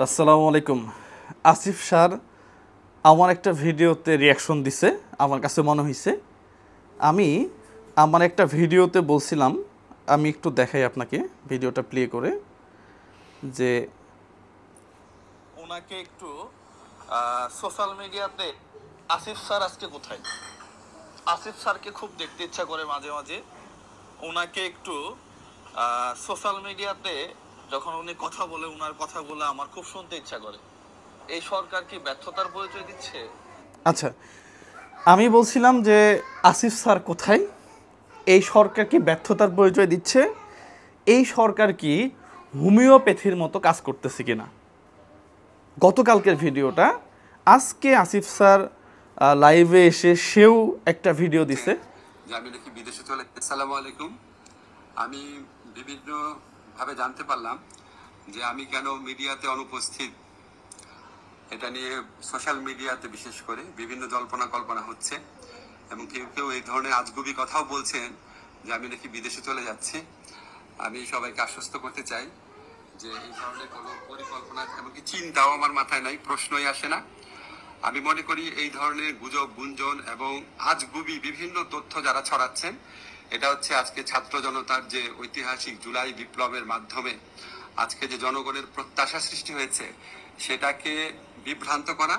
আসসালামু আলাইকুম। আসিফ স্যার আমার একটা ভিডিওতে রিয়াকশন দিছে, আমার কাছে মনে হয়েছে আমি আমার একটা ভিডিওতে বলছিলাম, আমি একটু দেখাই আপনাকে ভিডিওটা প্লে করে, যে ওনাকে একটু সোশ্যাল মিডিয়াতে আসিফ স্যার আজকে কোথায়, আসিফ স্যারকে খুব দেখতে ইচ্ছা করে মাঝে মাঝে। ওনাকে একটু সোশ্যাল মিডিয়াতে যখন উনি কথা বলে, ওনার কথাগুলো আমার খুব শুনতে ইচ্ছা করে। এই সরকার কি ব্যর্থতার পরিচয় দিচ্ছে? আচ্ছা, আমি বলছিলাম যে আসিফ স্যার কোথায়, এই সরকার কি ব্যর্থতার পরিচয় দিচ্ছে, এই সরকার কি হোমিওপ্যাথির মতো কাজ করতেছে কিনা। গতকালকের ভিডিওটা, আজকে আসিফ স্যার লাইভে এসে সেও একটা ভিডিও দিছে যে আমি নাকি বিদেশে চলে। আসসালামু আলাইকুম। আমি বিভিন্ন ভাবে জানতে পারলাম যে আমি কেন মিডিয়াতে অনুপস্থিত। এটা নিয়ে সোশ্যাল মিডিয়াতে বিশেষ করে বিভিন্ন জল্পনা কল্পনা হচ্ছে এবং কেউ কেউ এই ধরনের আজগুবি কথাও বলছেন যে আমি নাকি বিদেশে চলে যাচ্ছি। আমি সবাইকে আশ্বস্ত করতে চাই যে এই ধরনের কোনো পরিকল্পনা এমনকি চিন্তাও আমার মাথায় নাই, প্রশ্নই আসে না। আমি মনে করি এই ধরনের গুজব, গুঞ্জন এবং আজগুবি বিভিন্ন তথ্য যারা ছড়াচ্ছেন, এটা হচ্ছে আজকে ছাত্র জনতার যে ঐতিহাসিক জুলাই বিপ্লবের মাধ্যমে আজকে যে জনগণের প্রত্যাশা সৃষ্টি হয়েছে, সেটাকে বিভ্রান্ত করা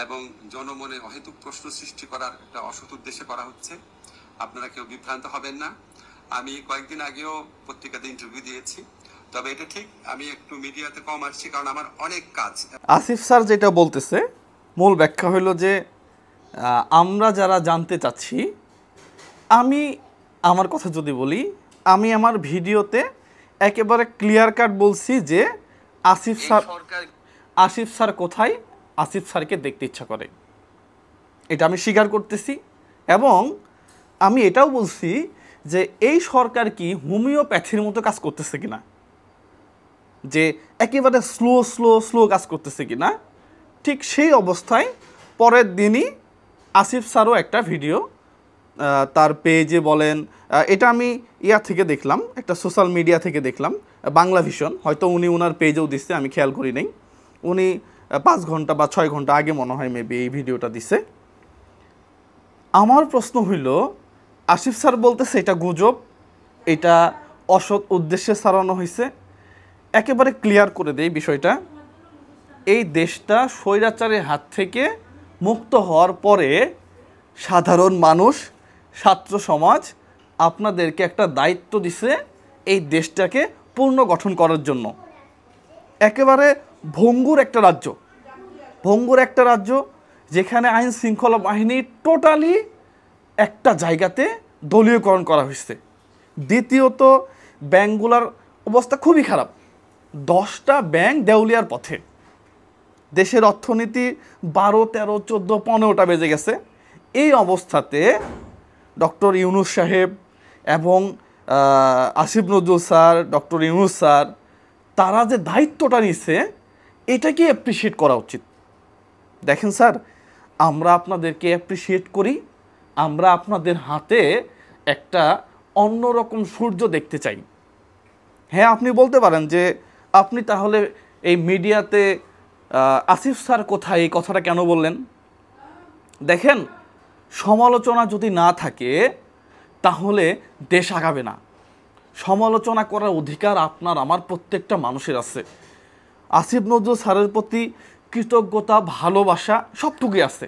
এবং জনমনে অহেতুক প্রশ্ন সৃষ্টি করার একটা অসৎ উদ্দেশ্যে করা হচ্ছে। আপনারা কেউ বিভ্রান্ত হবেন না। আমি কয়েকদিন আগেও পত্রিকাতে ইন্টারভিউ দিয়েছি, তবে এটা ঠিক আমি একটু মিডিয়াতে কম আসছি কারণ আমার অনেক কাজ। আসিফ স্যার যেটা বলতেছে মূল ব্যাখ্যা হলো যে আমরা যারা জানতে চাচ্ছি, আমি আমার কথা যদি বলি, আমি আমার ভিডিওতে একেবারে ক্লিয়ার কাট বলছি যে আসিফ স্যার কোথায়, আসিফ স্যারকে দেখতে ইচ্ছা করে, এটা আমি স্বীকার করতেছি। এবং আমি এটাও বলছি যে এই সরকার কি হোমিওপ্যাথির মতো কাজ করতেছে কিনা, যে একেবারে স্লো কাজ করতেছে কিনা। ঠিক সেই অবস্থায় পরের দিনই আসিফ স্যারও একটা ভিডিও তার পেজে বলেন, এটা আমি ইয়া থেকে দেখলাম, একটা সোশ্যাল মিডিয়া থেকে দেখলাম, বাংলা ভিশন, হয়তো উনি ওনার পেজেও দিচ্ছে, আমি খেয়াল করি নাই। উনি 5 ঘন্টা বা 6 ঘন্টা আগে মনে হয় মেবি এই ভিডিওটা দিছে। আমার প্রশ্ন হইল, আসিফ স্যার বলতেছে এটা গুজব, এটা অসৎ উদ্দেশ্যে সারানো হয়েছে। একেবারে ক্লিয়ার করে দেই বিষয়টা, এই দেশটা স্বৈরাচারের হাত থেকে মুক্ত হওয়ার পরে সাধারণ মানুষ, ছাত্র সমাজ আপনাদেরকে একটা দায়িত্ব দিছে এই দেশটাকে পুনর্গঠন করার জন্য। একেবারে ভঙ্গুর একটা রাজ্য, যেখানে আইন শৃঙ্খলা বাহিনী টোটালি একটা জায়গাতে দলীয়করণ করা হয়েছে। দ্বিতীয়ত, ব্যাংকগুলোর অবস্থা খুবই খারাপ, 10টা ব্যাংক দেউলিয়ার পথে। দেশের অর্থনীতি 12, 13, 14, 15টা বেজে গেছে। এই অবস্থাতে ডক্টর ইউনূস সাহেব এবং Asif Nazrul sir, doctor Yunus sir, তারা যে দায়িত্বটা নিছে, এটাকে অ্যাপ্রিসিয়েট করা উচিত। দেখেন স্যার, আমরা আপনাদেরকে অ্যাপ্রিসিয়েট করি, আমরা আপনাদের হাতে একটা অন্যরকম সূর্য দেখতে চাই। হ্যাঁ, আপনি বলতে পারেন যে আপনি তাহলে এই মিডিয়াতে আসিফ স্যার কোথায় এই কথাটা কেন বললেন। দেখেন, সমালোচনা যদি না থাকে তাহলে দেশ আগাবে না। সমালোচনা করার অধিকার আপনার আমার প্রত্যেকটা মানুষের আছে। আসিফ নজরুল স্যারের প্রতি কৃতজ্ঞতা, ভালোবাসা সবটুকুই আছে।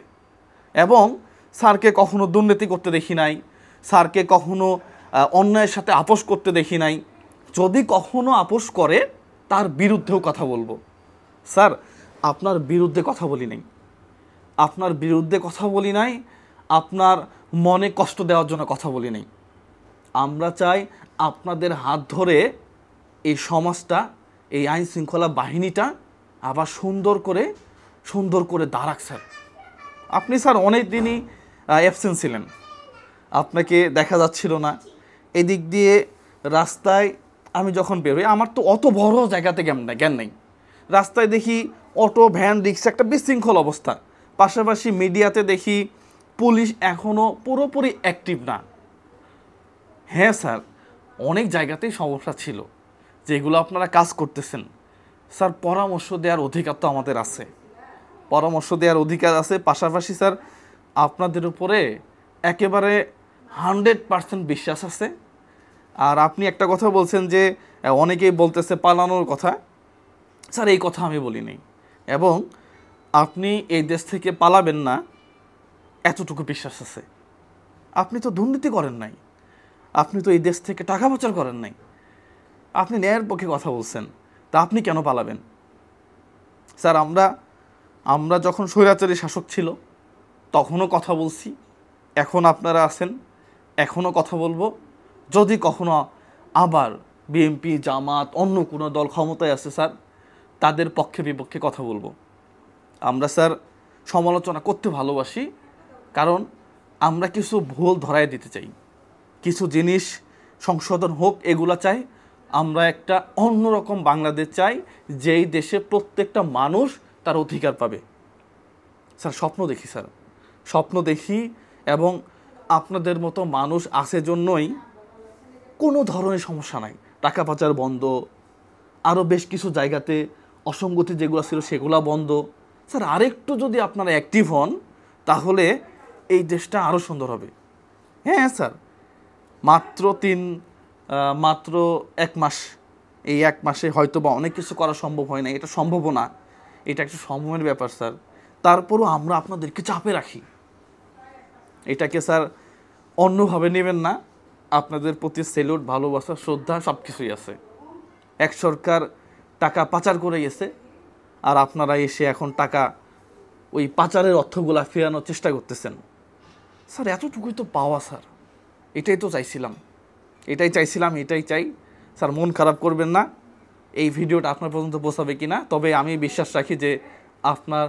এবং স্যারকে কখনো দুর্নীতি করতে দেখি নাই, স্যারকে কখনো অন্যায়ের সাথে আপোষ করতে দেখি নাই। যদি কখনো আপোষ করে, তার বিরুদ্ধেও কথা বলবো। স্যার, আপনার বিরুদ্ধে কথা বলি নাই, আপনার মনে কষ্ট দেওয়ার জন্য কথা বলি নাই। আমরা চাই আপনাদের হাত ধরে এই সমাজটা, এই আইন শৃঙ্খলা বাহিনীটা আবার সুন্দর করে দাঁড়াক। স্যার, আপনি স্যার অনেক দিনই অ্যাবসেন্ট ছিলেন, আপনাকে দেখা যাচ্ছিল না। এদিক দিয়ে রাস্তায় আমি যখন বেরোই, আমার তো অত বড় জায়গাতে জ্ঞান নেই। রাস্তায় দেখি অটো, ভ্যান, রিক্সা, একটা বিশৃঙ্খল অবস্থা। পাশাপাশি মিডিয়াতে দেখি পুলিশ এখনও পুরোপুরি অ্যাক্টিভ না। হ্যাঁ স্যার, অনেক জায়গাতেই সমস্যা ছিল, যেগুলো আপনারা কাজ করতেছেন, স্যার পরামর্শ দেওয়ার অধিকার তো আমাদের আছে, পরামর্শ দেওয়ার অধিকার আছে। পাশাপাশি স্যার আপনাদের উপরে একেবারে 100% বিশ্বাস আছে। আর আপনি একটা কথা বলছেন যে অনেকেই বলতেছে পালানোর কথা, স্যার এই কথা আমি বলি নাই। এবং আপনি এই দেশ থেকে পালাবেন না এতটুকু বিশ্বাস আছে। আপনি তো দুর্নীতি করেন নাই, আপনি তো এই দেশ থেকে টাকা পাচার করেন নাই, আপনি ন্যায়ের পক্ষে কথা বলছেন, তা আপনি কেন পালাবেন? স্যার আমরা যখন স্বৈরাচারী শাসক ছিল তখনও কথা বলছি, এখন আপনারা আছেন, এখনও কথা বলবো। যদি কখনো আবার বিএনপি, জামাত, অন্য কোনো দল ক্ষমতায় আছে স্যার, তাদের পক্ষে বিপক্ষে কথা বলবো। আমরা স্যার সমালোচনা করতে ভালোবাসি, কারণ আমরা কিছু ভুল ধরায় দিতে চাই, কিছু জিনিস সংশোধন হোক এগুলা চাই। আমরা একটা অন্যরকম বাংলাদেশ চাই, যেই দেশে প্রত্যেকটা মানুষ তার অধিকার পাবে। স্যার স্বপ্ন দেখি, স্যার স্বপ্ন দেখি, এবং আপনাদের মতো মানুষ আছে জন্যই কোনো ধরনের সমস্যা নাই। টাকা পাচার বন্ধ, আরও বেশ কিছু জায়গাতে অসঙ্গতি যেগুলো ছিল সেগুলো বন্ধ। স্যার আরেকটু যদি আপনারা অ্যাক্টিভ হন তাহলে এই দেশটা আরও সুন্দর হবে। হ্যাঁ স্যার, মাত্র 1 মাস, এই 1 মাসে হয়তো বা অনেক কিছু করা সম্ভব হয় না, এটা সম্ভবও না, এটা একটা সময়ের ব্যাপার স্যার। তারপরও আমরা আপনাদেরকে চাপে রাখি, এটাকে স্যার অন্যভাবে নেবেন না। আপনাদের প্রতি সেলুট, ভালোবাসা, শ্রদ্ধা সব কিছুই আছে। এক সরকার টাকা পাচার করে গেছে, আর আপনারা এসে এখন টাকা ওই পাচারের অর্থগুলা ফেরানোর চেষ্টা করতেছেন। স্যার এতটুকুই তো পাওয়া স্যার, এটাই তো চাইছিলাম, এটাই চাই। স্যার মন খারাপ করবেন না, এই ভিডিওটা আপনার পর্যন্ত পৌঁছাবে কি না, তবে আমি বিশ্বাস রাখি যে আপনার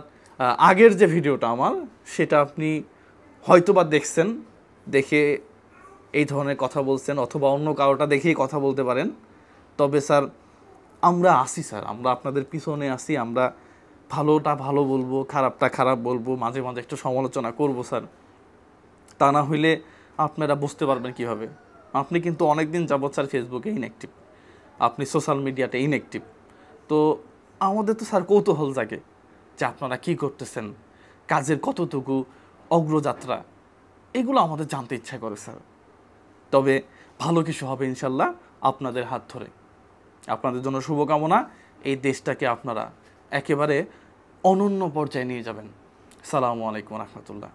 আগের যে ভিডিওটা আমার, সেটা আপনি হয়তোবা দেখছেন, দেখে এই ধরনের কথা বলছেন, অথবা অন্য কারোটা দেখেই কথা বলতে পারেন। তবে স্যার আমরা আসি স্যার, আমরা আপনাদের পিছনে আসি, আমরা ভালোটা ভালো বলবো, খারাপটা খারাপ বলবো, মাঝে মাঝে একটু সমালোচনা করব স্যার। তা না হইলে আপনারা বুঝতে পারবেন কীভাবে? আপনি কিন্তু অনেক দিন যাবৎ স্যার ফেসবুকে ইনঅ্যাক্টিভ, আপনি সোশ্যাল মিডিয়াতে ইনঅ্যাক্টিভ। তো আমাদের তো স্যার কৌতূহল জাগে যে আপনারা কী করতেছেন, কাজের কতটুকু অগ্রযাত্রা, এগুলো আমাদের জানতে ইচ্ছা করে স্যার। তবে ভালো কিছু হবে ইনশাল্লাহ আপনাদের হাত ধরে। আপনাদের জন্য শুভকামনা, এই দেশটাকে আপনারা একেবারে অনন্য পর্যায়ে নিয়ে যাবেন। আসসালামু আলাইকুম রহমতুল্লাহ।